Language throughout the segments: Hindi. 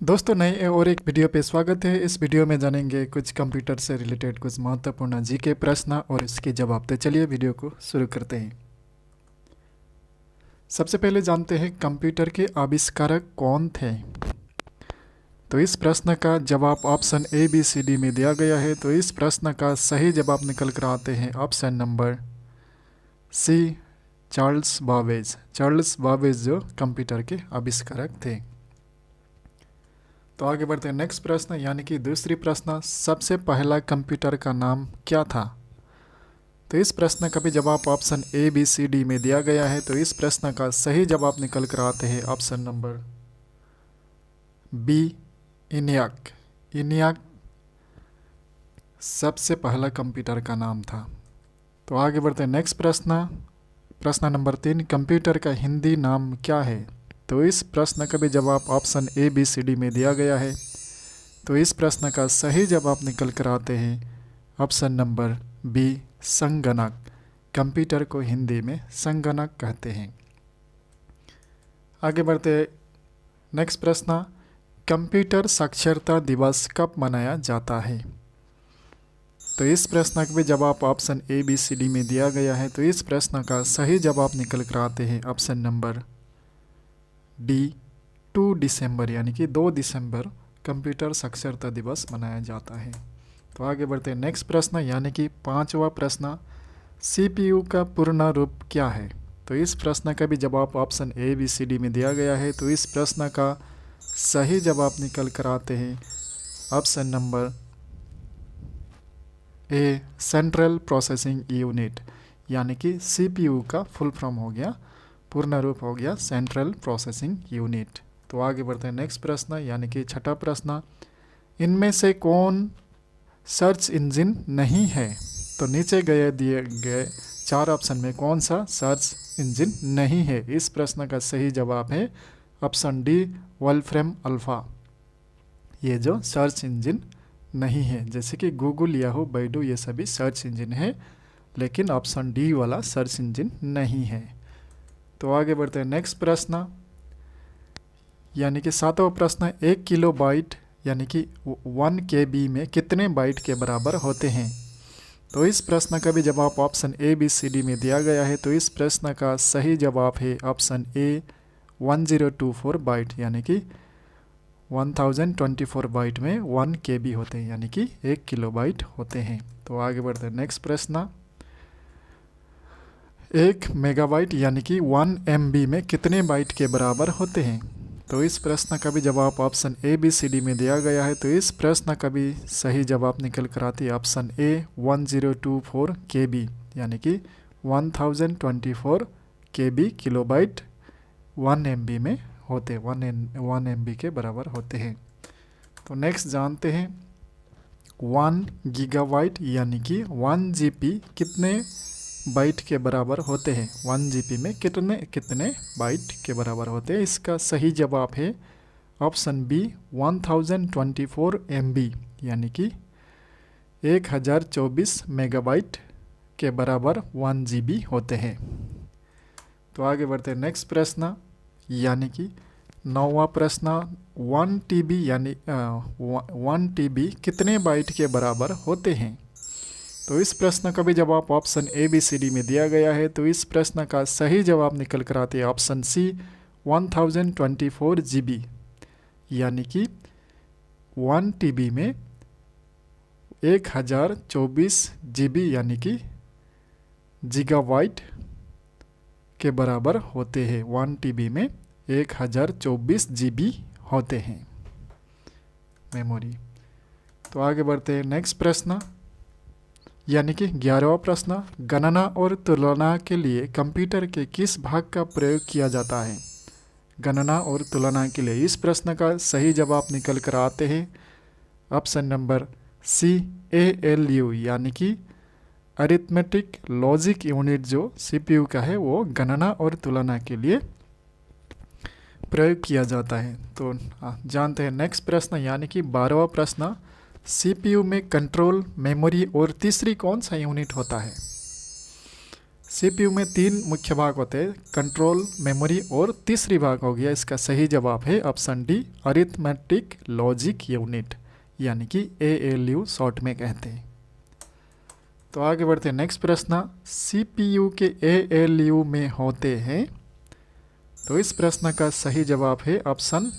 दोस्तों नए और एक वीडियो पे स्वागत है। इस वीडियो में जानेंगे कुछ कंप्यूटर से रिलेटेड कुछ महत्वपूर्ण जीके प्रश्न और इसके जवाब। तो चलिए वीडियो को शुरू करते हैं। सबसे पहले जानते हैं कंप्यूटर के आविष्कारक कौन थे। तो इस प्रश्न का जवाब option A B C D में दिया गया है। तो इस प्रश्न का सही जवाब निकल कर आते हैं option number C, Charles Babbage. Charles Babbage जो कंप्यूटर के आविष्कारक थे। तो आगे बढ़ते हैं नेक्स्ट प्रश्न यानी कि दूसरी प्रश्न, सबसे पहला कंप्यूटर का नाम क्या था। तो इस प्रश्न का भी जवाब option A B C D में दिया गया है। तो इस प्रश्न का सही जवाब निकल कर आते हैं option number B, ENIAC. ENIAC सबसे पहला कंप्यूटर का नाम था। तो आगे बढ़ते हैं नेक्स्ट प्रश्न, प्रश्न नंबर 3, कंप्यूटर का हिंदी नाम क्या है। तो इस प्रश्न का भी जवाब option A B C D में दिया गया है। तो इस प्रश्न का सही जवाब निकल कर आते हैं ऑप्शन नंबर बी, संगणक। कंप्यूटर को हिंदी में संगणक कहते हैं। आगे बढ़ते नेक्स्ट प्रश्न, कंप्यूटर साक्षरता दिवस कब मनाया जाता है। तो इस प्रश्न का भी जवाब option A B C D में दिया गया है। तो इस प्रश्न का सही जवाब निकल कर आते हैं ऑप्शन नंबर डी, 2 दिसंबर यानी कि 2 दिसंबर कंप्यूटर साक्षरता दिवस मनाया जाता है। तो आगे बढ़ते हैं नेक्स्ट प्रश्न यानी कि 5वां प्रश्न, सीपीयू का पूर्ण रूप क्या है। तो इस प्रश्न का भी जवाब option A B C D में दिया गया है। तो इस प्रश्न का सही जवाब निकल कर आते हैं option number A, central processing unit यानी कि सीपीयू का फुल फॉर्म हो गया, पूर्ण रूप हो गया सेंट्रल प्रोसेसिंग यूनिट। तो आगे बढ़ते हैं नेक्स्ट प्रश्न यानी कि 6ठा प्रश्न, इनमें से कौन सर्च इंजन नहीं है। तो नीचे दिए गए 4 ऑप्शन में कौन सा सर्च इंजन नहीं है। इस प्रश्न का सही जवाब है ऑप्शन डी, वोल्फ्रेम अल्फा। ये जो सर्च इंजन नहीं है, जैसे कि गूगल, याहू, बैडू, ये सभी सर्च इंजन है, लेकिन ऑप्शन डी वाला सर्च इंजन नहीं है। तो आगे बढ़ते हैं नेक्स्ट प्रश्न यानी कि 7वां प्रश्न, 1 किलो बाइट यानी कि 1 KB में कितने बाइट के बराबर होते हैं। तो इस प्रश्न का भी जवाब option A B C D में दिया गया है। तो इस प्रश्न का सही जवाब है ऑप्शन ए, 1024 बाइट यानी कि 1024 बाइट में 1 KB होते हैं यानी कि 1 किलो बाइट होते हैं। तो आगे बढ़ते हैं नेक्स्ट प्रश्न, 1 मेगाबाइट यानी कि 1 MB में कितने बाइट के बराबर होते हैं। तो इस प्रश्न का भी जवाब option A B C D में दिया गया है। तो इस प्रश्न का भी सही जवाब निकल कर आती है ऑप्शन ए, 1024 KB यानी कि 1024 KB किलोबाइट 1 MB में होते, 1 MB के बराबर होते हैं। तो नेक्स्ट जानते हैं 1 गीगाबाइट यानी कि 1 GB कितने बाइट के बराबर होते हैं। 1 GB में कितने बाइट के बराबर होते हैं। इसका सही जवाब है ऑप्शन बी, 1024 MB यानी कि 1024 मेगाबाइट के बराबर 1 GB होते हैं। तो आगे बढ़ते हैं नेक्स्ट प्रश्न यानी कि 9वां प्रश्न, 1 TB यानी 1 TB कितने बाइट के बराबर होते हैं। तो इस प्रश्न का भी जवाब option A B C D में दिया गया है। तो इस प्रश्न का सही जवाब निकल कर आते हैं ऑप्शन सी, 1024 GB यानी कि 1 TB में 1024 GB यानी कि गीगाबाइट के बराबर होते हैं। 1 TB में 1024 GB होते हैं मेमोरी। तो आगे बढ़ते हैं नेक्स्ट प्रश्न यानी कि 11वां प्रश्न, गणना और तुलना के लिए कंप्यूटर के किस भाग का प्रयोग किया जाता है। गणना और तुलना के लिए इस प्रश्न का सही जवाब निकल कर आते हैं ऑप्शन नंबर सी, ALU यानी कि अरिथमेटिक लॉजिक यूनिट जो CPU का है वो गणना और तुलना के लिए प्रयोग किया जाता है। तो जानते हैं नेक्स्ट प्रश्न यानी कि 12वां प्रश्न, CPU में कंट्रोल, मेमोरी और तीसरी कौन सा यूनिट होता है। सीपीयू में 3 मुख्य भाग होते हैं, कंट्रोल, मेमोरी और तीसरी भाग हो गया। इसका सही जवाब है option D, arithmetic logic unit, यानी कि ALU शॉर्ट में कहते हैं। तो आगे बढ़ते हैं नेक्स्ट प्रश्न, सीपीयू के ALU में होते हैं। तो इस प्रश्न का सही जवाब है ऑप्शन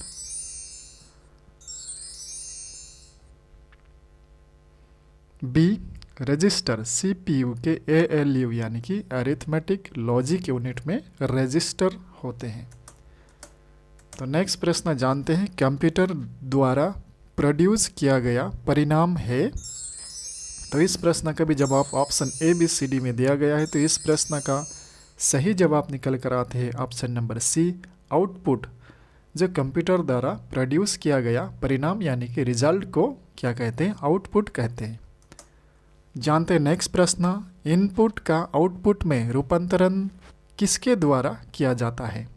बी, रजिस्टर। सीपीयू के ALU यानी कि अरिथमेटिक लॉजिक यूनिट में रजिस्टर होते हैं। तो नेक्स्ट प्रश्न जानते हैं, कंप्यूटर द्वारा प्रोड्यूस किया गया परिणाम है। तो इस प्रश्न का भी जवाब ऑप्शन ABCD में दिया गया है। तो इस प्रश्न का सही जवाब निकल कर आते हैं ऑप्शन नंबर सी, आउटपुट। जो कंप्यूटर द्वारा प्रोड्यूस किया गया परिणाम यानी कि रिजल्ट को क्या कहते हैं, आउटपुट कहते हैं। जानते हैं नेक्स्ट प्रश्न, इनपुट का आउटपुट में रूपांतरण किसके द्वारा किया जाता है।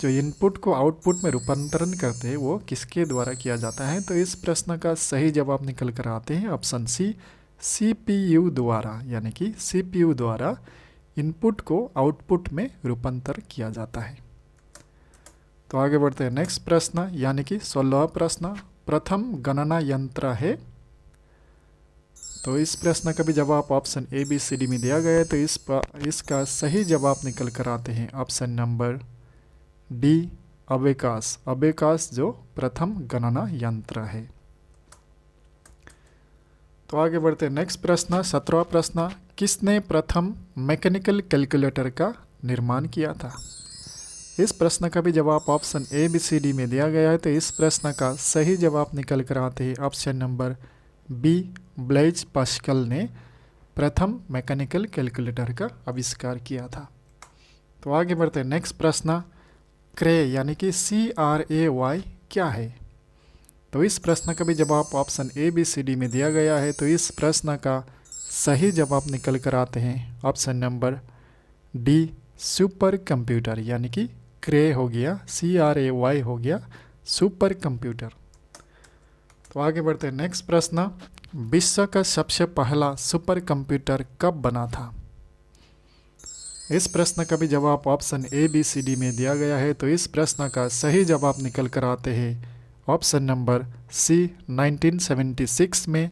जो इनपुट को आउटपुट में रूपांतरण करते हैं वो किसके द्वारा किया जाता है। तो इस प्रश्न का सही जवाब निकल कर आते हैं ऑप्शन सी, CPU द्वारा, यानी कि CPU द्वारा इनपुट को आउटपुट में रूपांतर किया जाता है। तो आगे बढ़ते हैं नेक्स्ट प्रश्न, यानी कि 16वां प्रश्न, प्रथम गणना यंत्र है। तो इस प्रश्न का भी जवाब ऑप्शन ABCD में दिया गया है। तो इसका सही जवाब निकल कर आते हैं ऑप्शन नंबर डी, अबेकास। अबेकास जो प्रथम गणना यंत्र है। तो आगे बढ़ते हैं नेक्स्ट प्रश्न, 17वां प्रश्न, किसने प्रथम मैकेनिकल कैलकुलेटर का निर्माण किया था। इस प्रश्न का भी जवाब ऑप्शन ABCD में दिया गया है। तो इस प्रश्न का सही जवाब निकल कर आते हैं option number B, Blaise Pascal ने प्रथम मैकेनिकल कैलकुलेटर का आविष्कार किया था। तो आगे बढ़ते हैं नेक्स्ट प्रश्न, क्रे यानी कि CRAY क्या है। तो इस प्रश्न का भी जवाब ऑप्शन ABCD में दिया गया है। तो इस प्रश्न का सही जवाब निकल कर आते हैं option number D, super computer, यानी कि क्रे हो गया, CRAY हो गया सुपर कंप्यूटर। तो आगे बढ़ते हैं नेक्स्ट प्रश्न, विश्व का सबसे पहला सुपर कंप्यूटर कब बना था। इस प्रश्न का भी जवाब ऑप्शन ABCD में दिया गया है। तो इस प्रश्न का सही जवाब निकल कर आते हैं ऑप्शन नंबर सी, 1976 में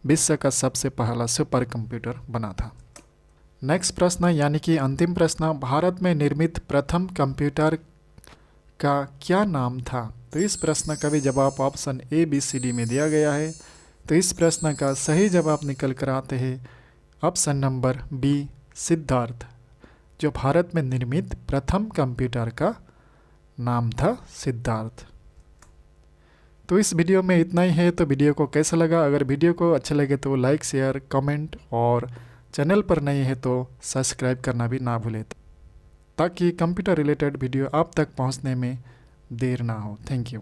विश्व का सबसे पहला सुपर कंप्यूटर बना था। नेक्स्ट प्रश्न, यानी कि अंतिम प्रश्न, भारत में निर्मित प्रथम कंप्यूटर का क्या नाम था। तो इस प्रश्न का भी जवाब ऑप्शन ABCD में दिया गया है। तो इस प्रश्न का सही जवाब निकल कर आते हैं ऑप्शन नंबर बी, सिद्धार्थ। जो भारत में निर्मित प्रथम कंप्यूटर का नाम था सिद्धार्थ। तो इस वीडियो में इतना ही है। तो वीडियो को कैसा लगा, अगर वीडियो को अच्छा लगे तो लाइक, शेयर, कमेंट और चैनल पर नए हैं तो सब्सक्राइब करना भी ना भूलें, ताकि कंप्यूटर रिलेटेड वीडियो आप तक पहुंचने में देर ना हो। Thank you.